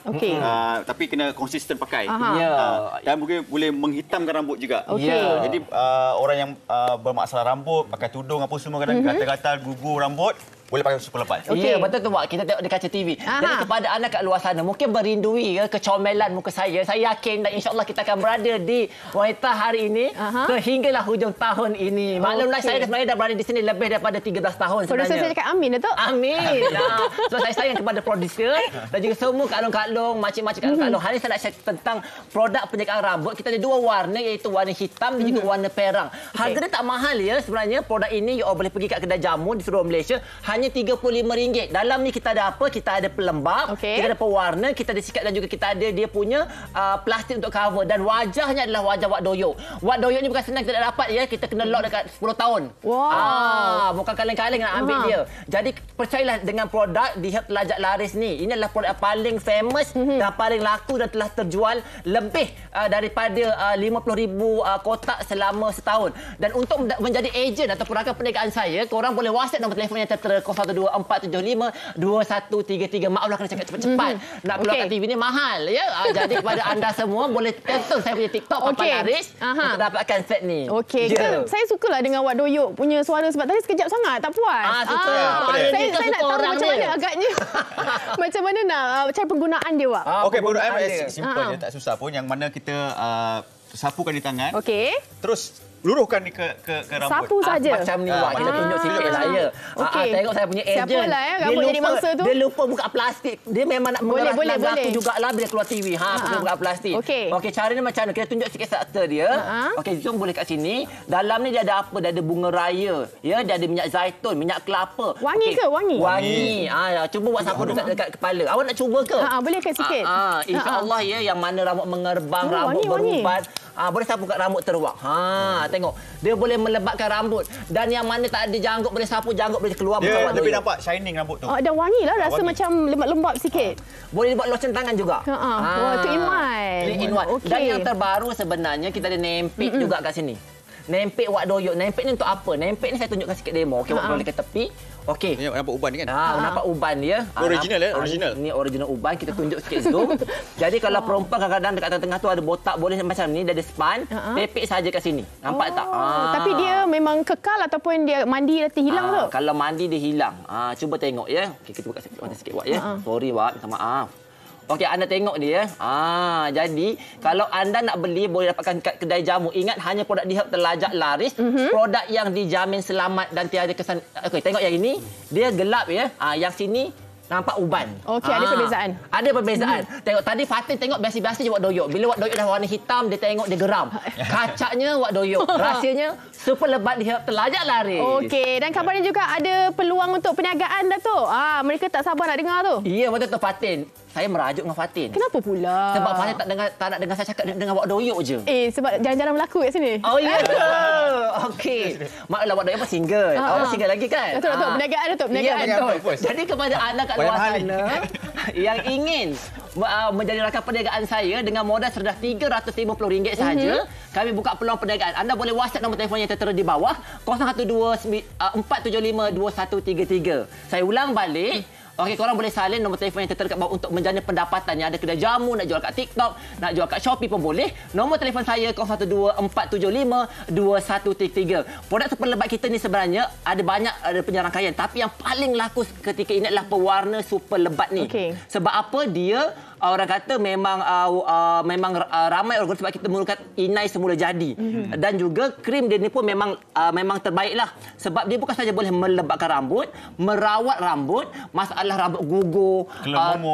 Tapi kena konsisten pakai. Dan boleh menghitamkan rambut juga. Jadi orang yang bermasalah rambut, pakai tudung apa semua kadang gatal-gatal, gugur rambut, boleh pakai super lebat. Ya, betul tu Wak. Kita tengok di kaca TV. Jadi kepada anda kat luar sana, mungkin berindui kecomelan muka saya. Saya yakin dan insya-Allah kita akan berada di Wanita Hari ini sehinggalah hujung tahun ini. Maklumlah saya sebenarnya dah berada di sini lebih daripada 13 tahun sebenarnya. Produser saya cakap amin, Datuk. Amin. So saya sayang kepada produser dan juga semua kalung-kalung, macam-macam kalung-kalung. Hari ini saya nak share tentang produk penjagaan rambut. Kita ada dua warna, iaitu warna hitam dan juga warna perang. Harga dia tak mahal ya sebenarnya. Produk ini you boleh pergi kat kedai jamu di seluruh Malaysia. Hanya RM35. Dalam ni kita ada apa? Kita ada pelembab, kita ada pewarna, kita ada sikat dan juga kita ada dia punya plastik untuk cover. Dan wajahnya adalah wajah Wak Doyo. Wak Doyo ni bukan senang kita nak dapat ya. Kita kena lock dekat 10 tahun. Bukan kaleng-kaleng nak ambil dia. Jadi percayalah dengan produk di Herb Telajak Laris ni. Ini adalah produk paling famous dan paling laku dan telah terjual lebih daripada 50,000 kotak selama setahun. Dan untuk menjadi ejen atau rakan perniagaan saya, korang boleh WhatsApp nombor telefon yang tertera 0124752133. Maaflah kena cakap cepat-cepat. Nak keluar kat TV ni mahal ya. Jadi kepada anda semua boleh tonton saya punya TikTok Papa Laris untuk dapatkan set ni. Saya sukalah dengan Wak Doyo punya suara sebab tadi sekejap sangat tak puas. Saya nak tahu macam mana agaknya. Macam mana nak cara penggunaan dia Wak? Okey, penggunaan simple je, tak susah pun. Yang mana kita sapukan di tangan. Terus luruhkan ni ke rambut. Sapu saja. Macam ni Wak, kita tunjuk sikit saya. Tengok saya punya ejen. Siapalah rambut jadi mangsa tu. Dia lupa buka plastik. Dia memang nak mengeras lagu jugalah bila keluar TV. Kena buka plastik. Okey, cara ni macam mana? Kita tunjuk sikit struktur dia. Okey, zoom boleh kat sini. Dalam ni dia ada apa? Dia ada bunga raya. Ya, dia ada minyak zaitun, minyak kelapa. Wangi ke? Wangi. Cuba buat sapu dekat kepala. Awak nak cuba ke? Boleh ke sikit? Insya-Allah ya, yang mana rambut mengerbang, rambut berubat. Boleh sapu kat rambut terwak. Tengok. Dia boleh melebatkan rambut. Dan yang mana tak ada janggut, boleh sapu janggut, boleh keluar. Dia lebih nampak shining rambut tu. Ada wangi lah. Rasa macam lembab sikit. Boleh buat lotion tangan juga. Itu in one. Dan yang terbaru sebenarnya, kita ada name pick juga kat sini. nempek wak doyok. Nempek ni untuk apa? Nempek ni saya tunjukkan sikit demo. Okey, wak boleh ke tepi. Okey. Ni nampak uban ni kan? Nampak uban dia. Original original. Ni original uban. Kita tunjuk sikit zoom. Jadi kalau perempuan kadang-kadang dekat tengah-tengah tu ada botak, boleh macam ni, dia ada span, pepek saja kat sini. Nampak tak? Tapi dia memang kekal ataupun dia mandi nanti hilang tu? Kalau mandi dia hilang. Cuba tengok ya. Okey, kita buka sikit wak ya. Sorry wak, minta maaf. Okey, anda tengok dia. Jadi kalau anda nak beli boleh dapatkan kat kedai jamu. Ingat hanya produk DHerb terlajak laris, produk yang dijamin selamat dan tiada kesan. Okey, tengok yang ini, dia gelap ya. Yang sini nampak uban. Okey, ada perbezaan. Ada perbezaan. Tengok tadi Fatin tengok biasa-biasa je wak doyok. Bila wak doyok dah warna hitam, dia tengok dia geram. Kacaknya wak doyok. Rahsianya super lebat DHerb terlajak laris. Okey, dan kabarnya juga ada peluang untuk perniagaan dah tu. Mereka tak sabar nak dengar tu. Ya, betul tu Fatin. Saya merajuk dengan Fatin. Kenapa pula? Sebab Fatin tak nak dengar saya cakap dengan wak doyok je. Sebab jarang-jarang berlaku kat sini. Oh, ya ke? Okey. Maklah wak doyok pun single. Awak single lagi kan? Betul, perniagaan tu, perniagaan. Ya, betul. Jadi kepada anda kat luar sana yang ingin menjadi rakan perniagaan saya dengan modal serendah RM350 sahaja, kami buka peluang perniagaan. Anda boleh WhatsApp nombor telefon yang tertera di bawah 012-475-2133. Saya ulang balik. Okey, korang boleh salin nombor telefon yang tertera kat bawah untuk menjana pendapatan. Yang ada kedai jamu, nak jual kat TikTok, nak jual kat Shopee pun boleh. Nombor telefon saya 012-475-2133. Produk super lebat kita ni sebenarnya ada punya rangkaian, tapi yang paling laku ketika ini adalah pewarna super lebat ni. Sebab apa? Dia orang kata memang ramai orang sebab kita menggunakan inai semula jadi. Dan juga krim dia ni pun memang terbaiklah. Sebab dia bukan saja boleh melebatkan rambut, merawat rambut, masalah rambut gugur,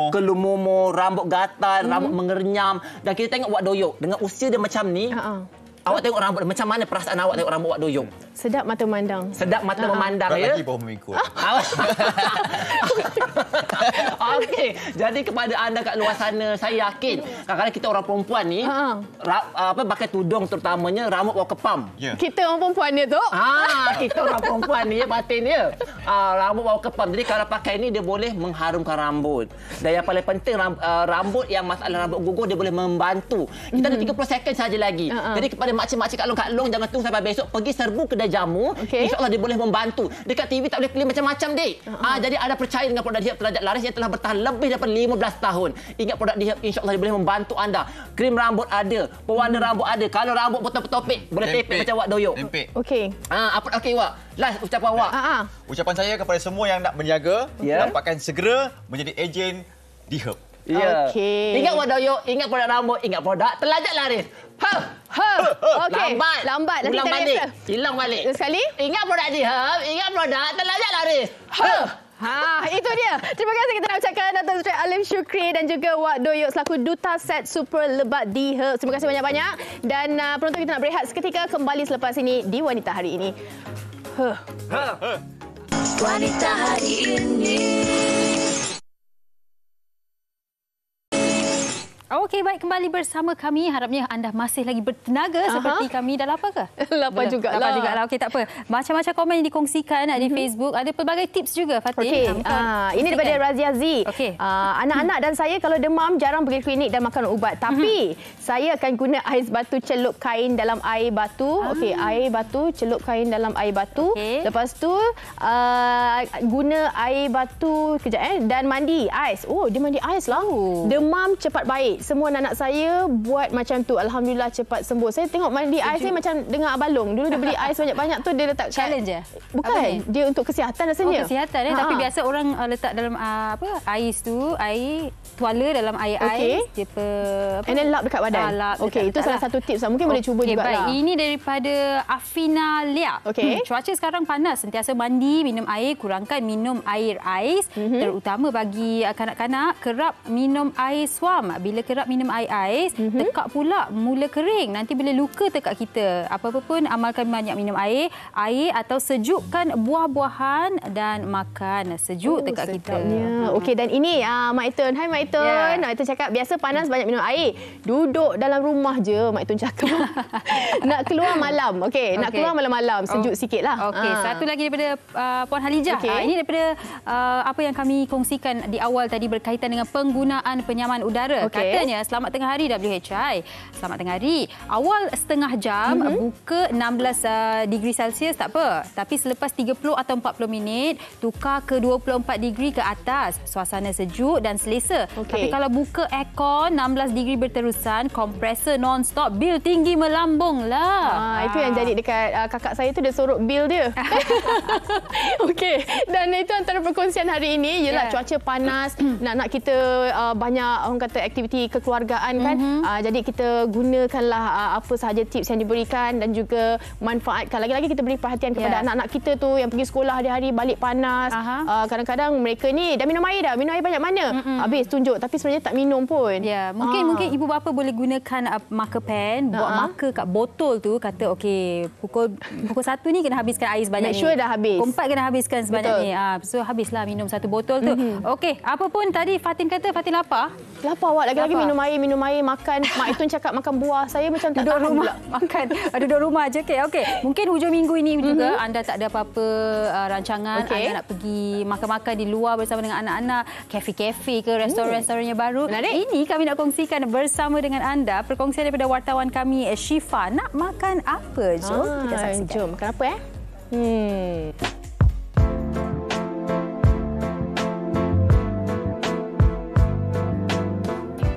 kelumomo, rambut gatal, rambut mengernyam. Dan kita tengok wak doyok dengan usia dia macam ni. Awak tengok rambut macam mana perasaan awak tengok rambut wak doyok? Sedap mata memandang. Sedap mata memandang ya. Lagi baru mengikut. Okey, jadi kepada anda kat luar sana, saya yakin kadang-kadang kita orang perempuan ni pakai tudung terutamanya rambut bawah kepam. Kita orang perempuan ni tu. Kita orang perempuan ni ya, batin dia. Rambut bawah kepam. Jadi kalau pakai ni dia boleh mengharumkan rambut. Dan yang paling penting rambut yang masalah rambut gugur dia boleh membantu. Kita ada 30 second saja lagi. Jadi kepada makcik-makcik Kak Long jangan tunggu sampai besok, pergi serbu kedai jamu. InsyaAllah dia boleh membantu. Dekat TV tak boleh claim macam-macam dek. Jadi ada percaya dengan produk DHerb terlajak laris yang telah bertahan lebih daripada 15 tahun. Ingat produk DHerb insyaAllah dia boleh membantu anda. Krim rambut ada, pewarna rambut ada. Kalau rambut potong-potopik boleh tepek macam wak doyok. Okey. Okey wak. Last ucapan wak. Ucapan saya kepada semua yang nak berniaga, dapatkan segera menjadi ejen DHerb. Okey. Ingat wak doyok, ingat produk rambut, ingat produk terlajak laris. Okey. Lambat. Ulang balik. Hilang balik. Sekali. Ingat produk DHerb, ingat produk terlajak laris. Itu dia. Terima kasih kita nak ucapkan Dato' Sri Alim Shukri dan juga Wak Doyok selaku Duta Set Super Lebat DHerb. Terima kasih banyak-banyak. Dan penonton kita nak berehat seketika, kembali selepas ini di Wanita Hari Ini. Wanita Hari Ini. Okey, baik, kembali bersama kami. Harapnya anda masih lagi bertenaga seperti kami. Dah lapar ke? Lapar jugalah. Lapar jugalah. Okey, tak apa. Macam-macam komen yang dikongsikan di Facebook. Ada pelbagai tips juga, Fatin. Okey, ini daripada Razia Z. Anak-anak dan saya kalau demam jarang pergi klinik dan makan ubat. Tapi saya akan guna ais batu celup kain dalam air batu. Okey, air batu celup kain dalam air batu. Lepas tu guna air batu dan mandi ais. Oh, dia mandi ais lah. Demam cepat baik. Semua anak saya buat macam tu. Alhamdulillah cepat sembuh. Saya tengok mandi ais ni macam dengan abalong. Dulu dia beli ais banyak-banyak tu dia letak challenge je. Bukan, dia untuk kesihatan rasanya. Kesihatan tapi biasa orang letak dalam ais tu, air tuala dalam air ais dia and then lap dekat badan. Okey, itu salah satu tips. Mungkin boleh cuba juga lah. Ini daripada Afina Lia. Cuaca sekarang panas, sentiasa mandi, minum air, kurangkan minum air ais. Terutama bagi kanak-kanak, kerap minum air suam. Bila kerap minum air ais, tekak pula mula kering. Nanti bila luka tekak kita. Apa-apa pun amalkan banyak minum air atau sejukkan buah-buahan dan makan sejuk tekak kita. Okey, dan ini Mak Etun. Hai Mak Aitun. Mak Aitun cakap biasa panas banyak minum air. Duduk dalam rumah je Mak Aitun cakap. Nak keluar malam. Okey, nak keluar malam-malam. Sejuk sikitlah. Okey, satu lagi daripada Puan Halijah. Ini daripada apa yang kami kongsikan di awal tadi berkaitan dengan penggunaan penyaman udara. Katanya selamat tengah hari WHI. Selamat tengah hari. Awal setengah jam buka 16 degree Celsius tak apa. Tapi selepas 30 atau 40 minit tukar ke 24 degree ke atas. Suasana sejuk dan selesa. Tapi kalau buka aircon 16 degree berterusan, kompresor non-stop, bil tinggi melambung lah. Itu yang jadi dekat kakak saya tu, dia sorok bil dia. Okey, dan itu antara perkongsian hari ini ialah cuaca panas, nak kita banyak orang kata aktiviti kekeluargaan kan. Jadi kita gunakanlah apa sahaja tips yang diberikan dan juga manfaatkan. Lagi-lagi kita beri perhatian kepada anak-anak kita tu yang pergi sekolah hari-hari balik panas. Kadang-kadang mereka ni dah minum air dah. Minum air banyak mana? Habis tunjuk tapi sebenarnya tak minum pun. Mungkin ibu bapa boleh gunakan marker pen, buat marker kat botol tu, kata okey pukul 1 ni kena habiskan air sebanyak ni. Make sure dah habis. Pukul 4 kena habiskan sebanyak ni. So habislah minum satu botol tu. Okey, apa pun tadi Fatin kata Fatin lapar. Lapar awak lagi-lagi minum air, makan. Mak Aitun cakap makan buah. Saya macam tak duduk tahan rumah makan. Duduk rumah je. Okey. Mungkin hujung minggu ini juga anda tak ada apa-apa rancangan, anda nak pergi makan-makan di luar bersama dengan anak-anak, kafe-kafe ke restoran-restoran yang baru. Ini kami nak kongsikan bersama dengan anda perkongsian daripada wartawan kami Syifa. Nak makan apa? Jom kita saksikan. Jom, makan apa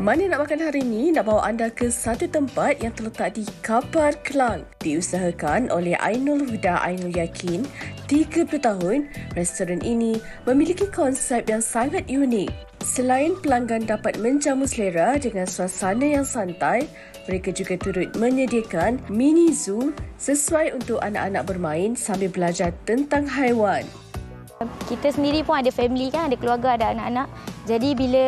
Mana nak makan hari ini nak bawa anda ke satu tempat yang terletak di Kapar Kelang. Diusahakan oleh Ainul Huda Ainul Yakin. 30 tahun, restoran ini memiliki konsep yang sangat unik. Selain pelanggan dapat menjamu selera dengan suasana yang santai, mereka juga turut menyediakan mini zoo sesuai untuk anak-anak bermain sambil belajar tentang haiwan. Kita sendiri pun ada family kan, ada keluarga, ada anak-anak. Jadi bila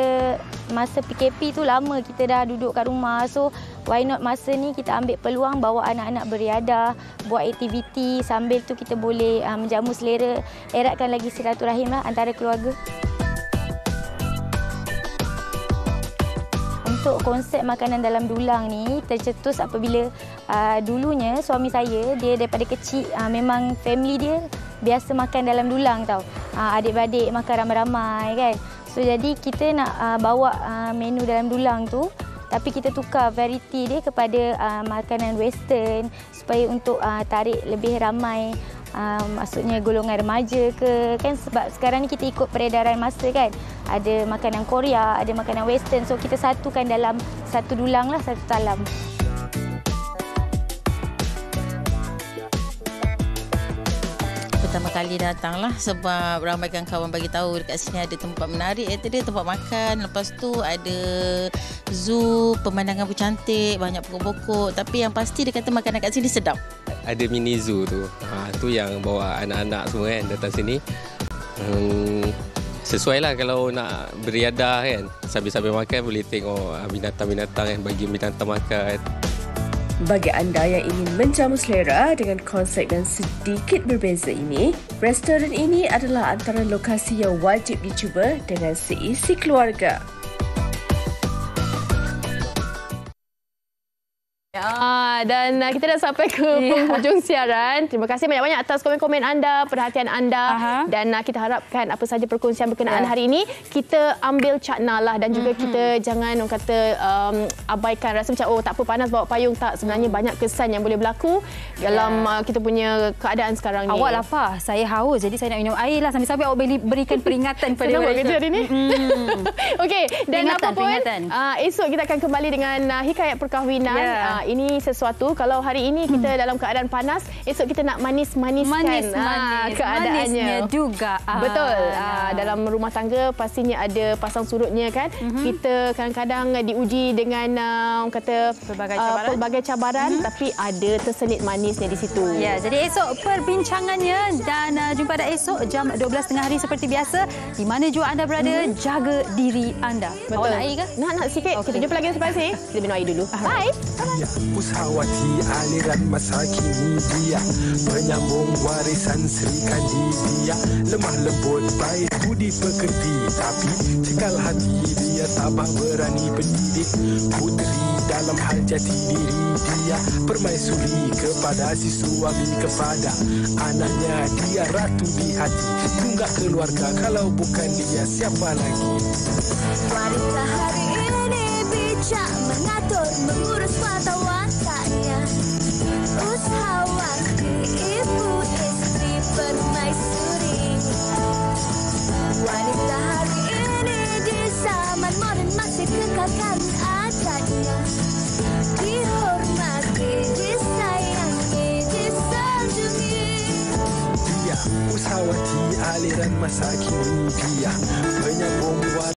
masa PKP tu lama kita dah duduk kat rumah. So why not masa ni kita ambil peluang bawa anak-anak beriadah, buat aktiviti, sambil tu kita boleh menjamu selera, eratkan lagi silaturahim lah antara keluarga. Untuk konsep makanan dalam dulang ni tercetus apabila dulunya suami saya, dia daripada kecil memang family dia biasa makan dalam dulang tau. Adik-beradik makan ramai-ramai kan. So jadi kita nak bawa menu dalam dulang tu, tapi kita tukar variety dia kepada makanan western supaya untuk tarik lebih ramai, maksudnya golongan remaja ke kan, sebab sekarang ni kita ikut peredaran masa kan. Ada makanan Korea, ada makanan western. So kita satukan dalam satu dulang lah, satu talam. Pertama kali datanglah sebab ramaikan kawan bagi tahu dekat sini ada tempat menarik, dia tempat makan, lepas tu ada zoo, pemandangan pun cantik, banyak pokok-pokok, tapi yang pasti dia kata makanan kat sini sedap. Ada mini zoo tu. Tu yang bawa anak-anak semua kan datang sini. Sesuai lah kalau nak beriadah kan. Sambil-sambil makan boleh tengok binatang-binatang kan, bagi binatang makan. Bagi anda yang ingin menjamu selera dengan konsep yang sedikit berbeza ini, restoran ini adalah antara lokasi yang wajib dicuba dengan seisi keluarga. Dan kita dah sampai ke penghujung siaran. Terima kasih banyak-banyak atas komen-komen anda, perhatian anda. Dan kita harapkan apa sahaja perkongsian berkenaan hari ini, kita ambil cakna lah. Dan juga kita jangan orang kata abaikan rasa macam tak apa panas bawa payung. Tak, sebenarnya banyak kesan yang boleh berlaku dalam kita punya keadaan sekarang ni. Awak lapar, saya haus. Jadi saya nak minum air lah. Sambil-sambil awak berikan peringatan pada awak kerja hari ni. Okey, dan apa pun esok kita akan kembali dengan Hikayat Perkahwinan. Ini sesuatu, kalau hari ini kita dalam keadaan panas, esok kita nak manis-maniskan keadaannya. Manisnya juga. Betul. Dalam rumah tangga pastinya ada pasang surutnya kan. Kita kadang-kadang diuji dengan orang kata pelbagai cabaran, tapi ada terselit manisnya di situ. Ya, jadi esok perbincangannya, dan jumpa dah esok jam 12.30 hari seperti biasa. Di mana jua anda berada, jaga diri anda. Betul. Awak nak air ke? Nak sikit. Okay. Kita jumpa lagi selepas ni. Kita minum air dulu. Bye. Bye. Usahawan Usahawati aliran masa kini dia, penyambung warisan Sri Kandi dia. Lemah lembut baik budi pekerti, tapi cekal hati dia tabah berani pendidik. Puteri dalam hal jati diri dia, permaisuri kepada si suami, kepada anaknya dia ratu di hati. Tunggak keluarga, kalau bukan dia siapa lagi? Wanita hari ini bijak mengatur, mengurus mata wataknya. Usahawati, ibu istri, permaisuri. Wanita hari ini di zaman modern masih kekalkan adatnya. Dihormati, disayangi, disanjungi. Dia usahawati aliran masa kini dia, penyambung